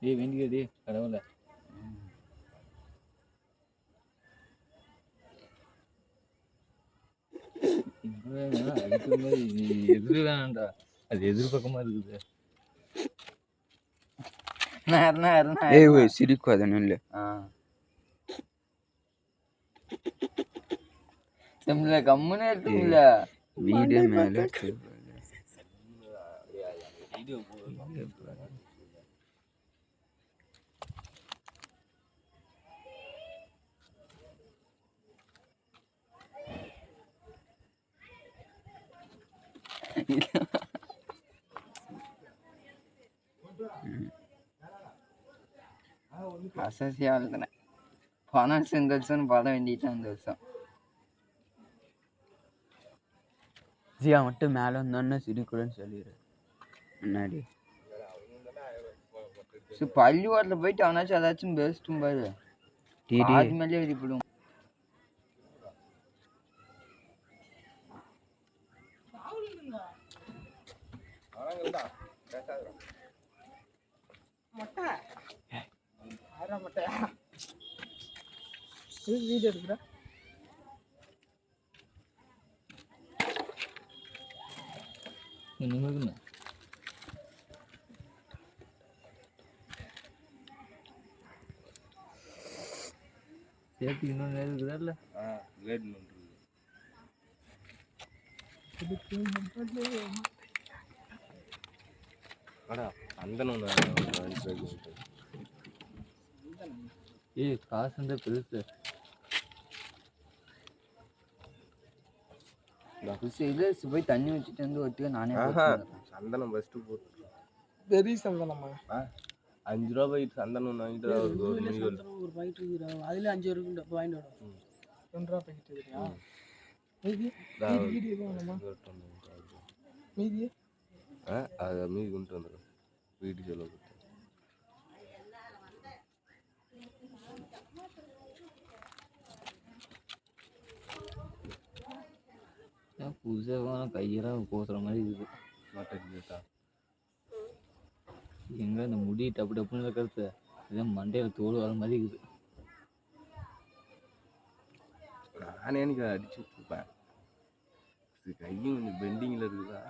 டேய் வேண்டியடி கடவுள அதுக்கு மாதிரி எதிர் வேணாம்டா, அது எதிர் பக்கமா இருக்குது. சிரிக்காத நல்ல கம்முன்னு எடுத்துல வீடியோ மேல வீடியோ அசசியா எழுதுனேன். பணம் இந்த வருஷம் படம் வேண்டிட்டான் இந்த வருஷம். ஜியா மட்டும் மேலே வந்தோன்னா சிரிக்கூடன்னு சொல்லிடு முன்னாடி. பள்ளிவாட்டில் போயிட்டு அவனாச்சும் ஏதாச்சும் பேசிட்டும் பாரு. அது மேலே எழுதிப்படும். வீடியோ எடுக்கிறா நிமிர்ந்து சேர்த்து இன்னொன்று நேரம் இருக்குதா இல்லை? கிரேட் ஏய் காசு இருந்தா பெருசு போய் தண்ணி வச்சுட்டு வந்து ஒட்டியா நானே சந்தனம் ஃபஸ்ட்டு போட்டு பெரிய சந்தனமா 5 ரூபா போயிட்டு சந்தனம் வாங்கிட்டு ஒரு பாக்கெட் இருக்குதா? அதுல 5 ரூபா வாங்கிட்டு வரும். 2 ரூபா பாக்கெட் இருக்குதா? மீதி அதை மீதி கொண்டு வந்துடும் வீட்டு செலவு. புதுசாக கையெல்லாம் கோசுற மாதிரி இருக்குது. மாட்டேன் எங்க இந்த முடி டப்பு டப்புன்னு இருக்கிறது இதே மண்டையில் தோல் வர மாதிரி இருக்குது. நானே எனக்கு அடிச்சு விட்டுருப்பேன். கையும் கொஞ்சம் பெண்டிங்கில் இருக்குதா.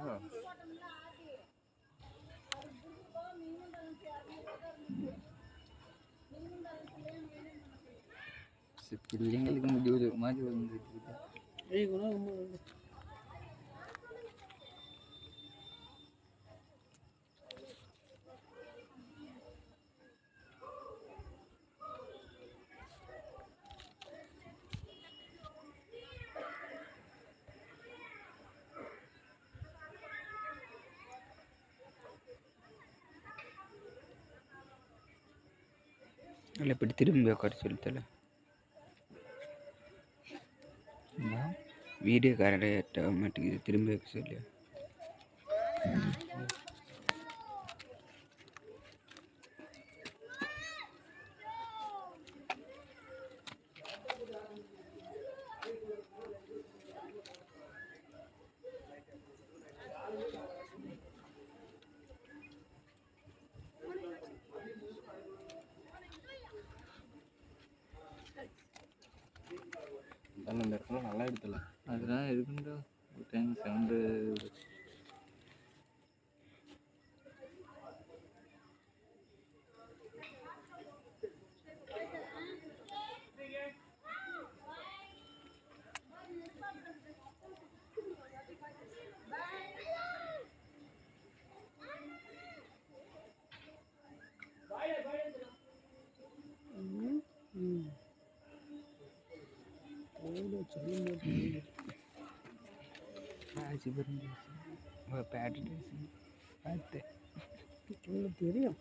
பிள்ளைங்களுக்கு முடிவு மாதிரி வந்துட்டு இல்லை இப்படி திரும்பி உட்கார சொல்லித்தல வீடியோ கரெக்டாக ஆட்டோமேட்டிக் திரும்பி வைக்க சொல்லி. அந்த இடத்துல நல்லா எடுத்துல அதெல்லாம் இருக்குண்டா ஒரு டைம் சவுண்டு தெரியும்.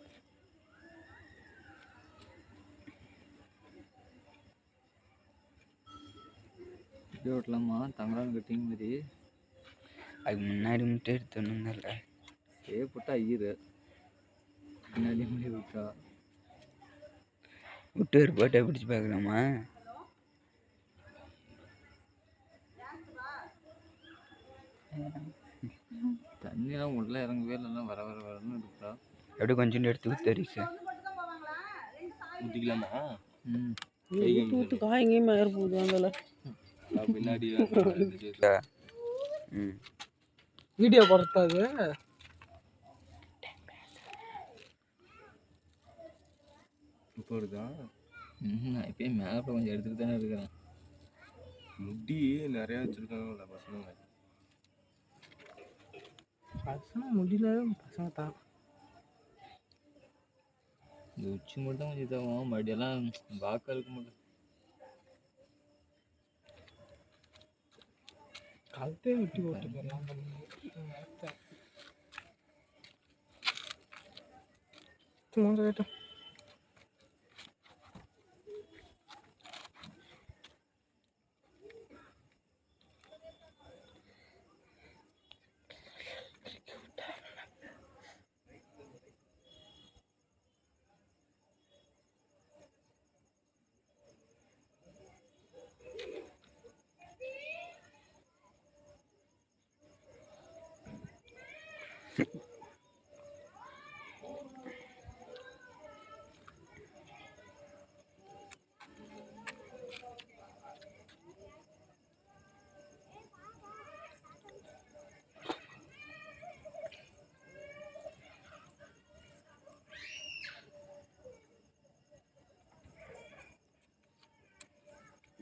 வீடியோ ஓட்டலாமா தங்கரான் கட்டிங் மாதிரி. அதுக்கு முன்னாடி மட்டும் எடுத்தோன்னுல போட்டா ஈரு பின்னாடி முடி விட்டா விட்டு ஒரு போட்டோ பிடிச்சி பார்க்கலாமா? தண்ணியெல்லாம் உள்ள இறங்கவே இல்லைன்னா வர வர வரன்னு இருக்கா. அப்படியே கொஞ்சோண்டு எடுத்து ஊற்றி சார். ஊற்றிக்கலாமா? ம். ஊற்றி ஊற்றி காய் எங்கேயுமே ஏற போகுது அதில். நான் பின்னாடி ம் வீடியோ பொறுத்தாது. இப்போ இருக்கா நான் இப்பயும் மேலே போய் கொஞ்சம் எடுத்துகிட்டு தானே இருக்கிறேன். முடி நிறையா வச்சுருக்காங்கல்ல பசங்க. பசங்க முடியல, பசங்க தான். இந்த உச்சி மட்டும் தான் கொஞ்சம் இதாகும், மறுபடியெல்லாம் வாக்காக இருக்க முடியல. கழுத்தே விட்டு போட்டு போயிடலாம். சும்மா கேட்டோம்.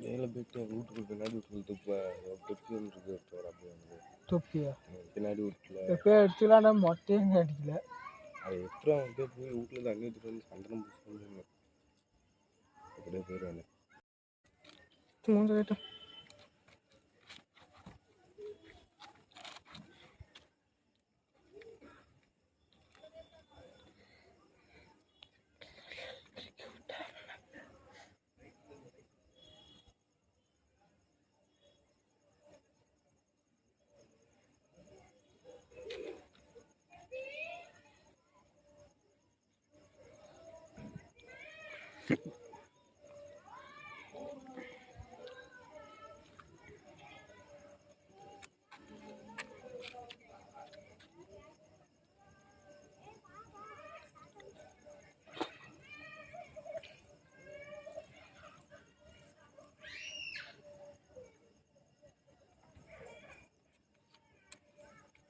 மேலே போயிட்டு வீட்டுக்கு பின்னாடி வீட்டுக்கு தொப்பி ஒன்று இருக்கு எடுத்து வர அப்படியே வந்து தொப்பியா பின்னாடி வீட்டில் எப்போ எடுத்துக்கலாம், மொட்டையும் அடிக்கல. அது எப்படி அவன்கிட்ட போய் வீட்டில் தண்ணி எடுத்துட்டு வந்து சந்தனம் பூசணும் அப்படியே போயிடுவானே. சும்மா கேட்டோம்.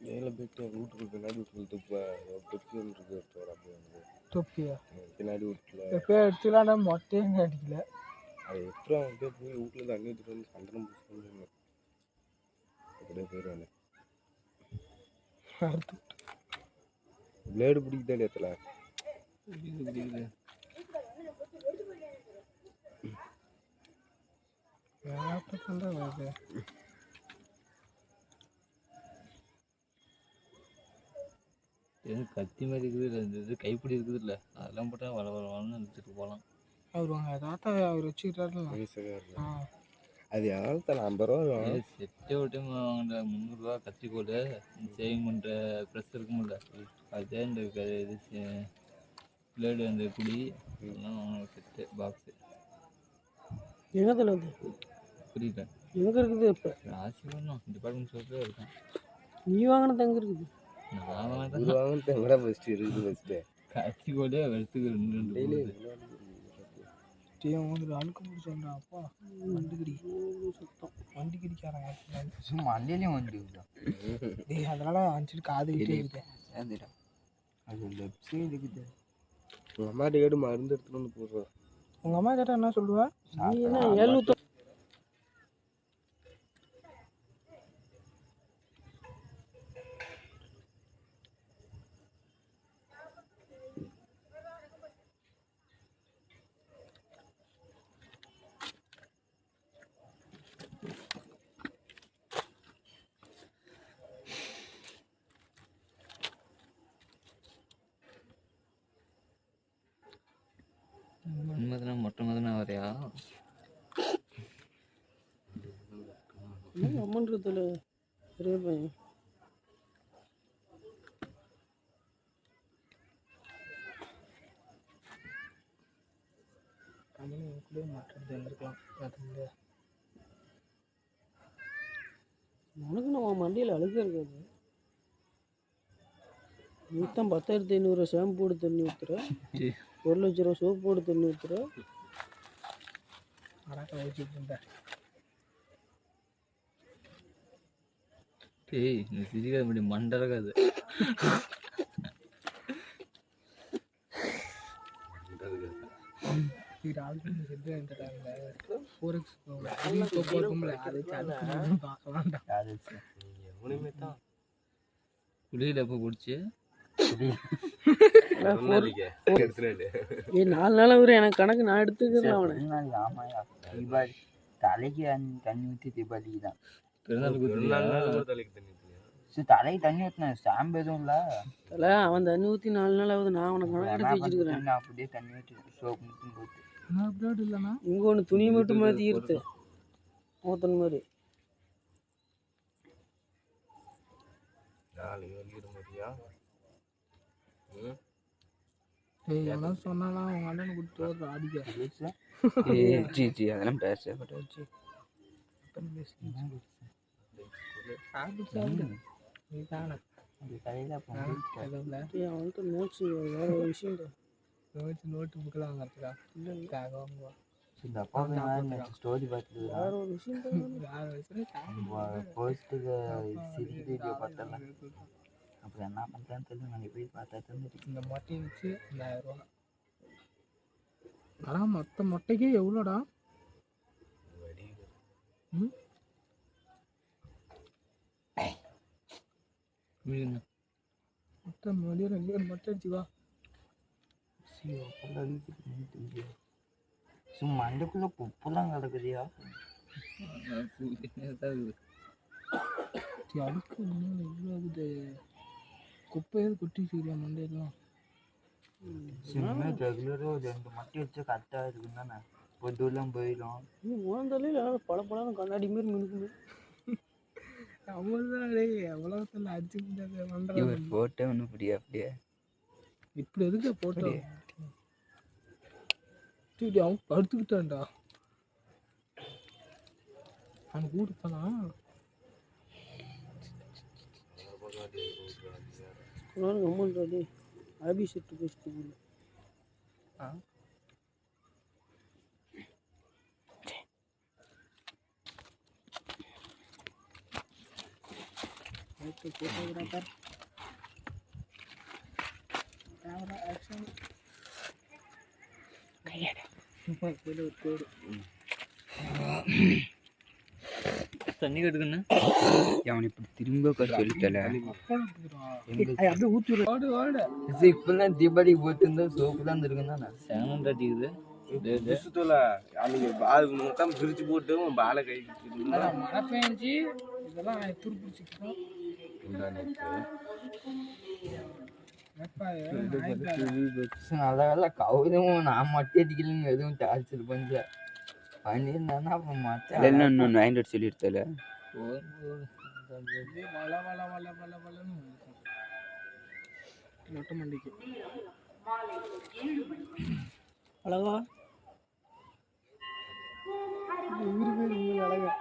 மேலே போயிட்டு வீட்டுக்கு பின்னாடி வீட்டுக்கு தொப்பி ஒன்று இருக்கு எடுத்து வர அப்படியே வந்து தொப்பியா பின்னாடி வீட்டில் எப்போ எடுத்துக்கலாம், மொட்டையும் அடிக்கல. அது எப்படி அவன்கிட்ட போய் வீட்டில் தண்ணி எடுத்துட்டு வந்து சந்தனம் பூசணும் அப்படியே போயிடுவானே. பிளேடு பிடிக்குதாடி இடத்துல வருது. கத்தி மாதிரி இருக்குது, இந்த இது கைப்பிடி இருக்குது இல்லை, அதெல்லாம் போட்டால் வள வளன்னு எடுத்துகிட்டு போகலாம். அவர் வாங்க தாத்தா அவர் வச்சுக்கிட்டாருல. அது யாரும் தர 50 ரூபா வரும். செட்டே ஒரு டைம் வாங்கின 300 கத்திரிக்கோல், சேவிங் பண்ணுற ப்ரெஸ் இருக்குமில்ல, அதே இந்த இது பிளேடு, அந்த குடி இதெல்லாம் வாங்கின செட்டு பாக்ஸு. எங்கத்தில் வந்து புரியல, எங்கே இருக்குது? இப்போ ராசி பண்ணோம் டிபார்ட்மெண்ட் ஸ்டோர்லேயே இருக்கும். நீ வாங்கினது எங்கே இருக்குது? நான் வாங்கினது எங்கடா ஃபஸ்ட்டு இருக்குது ஃபஸ்ட்டு கத்திரிக்கோலே வருஷத்துக்கு 2 அழுக்க முடிச்சோம்டா அப்பா. வண்டிக்கடி சுத்தம், வண்டிக்கடிக்காரங்க சும்மா மண்டையிலையும் வந்து அதனால அனுப்பிச்சிட்டு காதுகிட்டே இருக்கேன். அது லெஃப்ட் சைடு இருக்குது. உங்கள் அம்மாட்ட கேடு மருந்து எடுத்துகிட்டு வந்து போடுறோம். உங்கள் அம்மா கேட்டால் என்ன சொல்லுவேன்? நீ என்ன 700 மொட்டை மதனா வரையா அம்மன்றதுல பெரிய பையன். கூட மற்றது இருந்திருக்கலாம். உனக்கு நம்ம மண்டியில் அழுக இருக்காது. மொத்தம் 10,500 ஷாம்பு போட்டு தண்ணி ஊற்றுற, 1,00,000 ரூபா சோப்பு போட்டு தண்ணி ஊற்றுற. அடக்க வச்சுட்டு இருந்தேன். டேய் இந்த சிரிக்காத முடி மண்டலக்காது. குளியல எப்போ பிடிச்சி 4 நாள் அவரு எனக்கு கணக்கு நான் எடுத்துக்கிறேன் அவனை. ஆமாயா தீபாவளி தலைக்கு தண்ணி ஊற்றி தீபாவளிக்கு தான். சரி தலைக்கு தண்ணி ஊற்றினேன், ஷாம்பு எதுவும் இல்லை. தலை அவன் தண்ணி ஊற்றி 4 நாள் ஆகுது. நான் அவனை கணக்கு எடுத்து வச்சிருக்கிறேன். நான் அப்படியே தண்ணி ஊற்றி சோப்பு மட்டும் போட்டு இல்லைண்ணா இங்கே ஒன்று துணி மட்டும் மாற்றி இருத்து ஊத்தன மாதிரி. எல்லாம் சொன்னாலாம் அவங்க அண்ணன் கொடுத்து அடிக்க அதெல்லாம் பேசப்பட்டு அவன்கிட்ட நோட்ஸ் வேற ஒரு விஷயம் நோட்டு புக்கெல்லாம் வாங்கறதுக்கா ஸ்டோரி பார்த்துட்டு வேற ஒரு விஷயம் போஸ்ட்டுக்கு வீடியோ பார்த்தல. அப்புறம் என்ன பண்ணுறேன்னு தெரியல. நான் போய் பார்த்தா தெரிஞ்சிருக்கு. இந்த மொட்டை வச்சு 1000 ரூபா. ஆனால் மொத்த மொட்டைக்கே எவ்வளோடா? மொட்டை மறுபடியும் 2 பேர் மொட்டை அடிச்சுவா. சும்மா மண்டைக்குள்ள குப்பெல்லாம் கிடக்குதியா? அதுக்கு இன்னும் எவ்வளோ ஆகுது? குப்பையாவது கொட்டி வச்சுக்கிறியா மண்டையெல்லாம்? சும்மா ரெகுலராக ஒரு 2 மட்டை வச்சா கரெக்டாக இருக்குன்னு தானே. பொதுவெல்லாம் போயிடும். மூந்தாலே பல பழம் கண்ணாடி மாரி மினுக்குது. அவ்வளோதான் டே, எவ்வளோ சொல்ல அடிச்சுக்கிட்டு ஒரு ஃபோட்டோ ஒன்று அப்படியே அப்படியே இப்படி எதுக்கு போட்டோ? அவன் படுத்துக்கிட்டான்டா. அவன் கூடுப்பானா கம்மன்றாடி அபிஷேக் பேசிட்டு போல. फोटोग्राफर कैमरा एक्शन தண்ணி கட்டுக்கண்ணா அவன் இப்படி திரும்ப சொல்லித்தல. இப்பெல்லாம் தீபாவளிக்கு போட்டுருந்தா சோப்பு தான் இருக்குன்னு சேனம் தட்டிக்குது. மொத்தம் பிரிச்சு போட்டு பாலை கை மழை பெஞ்சு இதெல்லாம் துருப்பிடிச்சிக்கிறோம். நல்ல வேலை கவுதமும் நான் மட்டும் அடிக்கலன்னு எதுவும் டார்ச்சர் பண்ணல. பண்ணியிருந்தானா அப்புறம் மற்ற இன்னொன்று வாங்கிட்டு சொல்லிடுத்தல. மொட்டை மண்டிக்கு அழகா ஊரு பேர் அழகா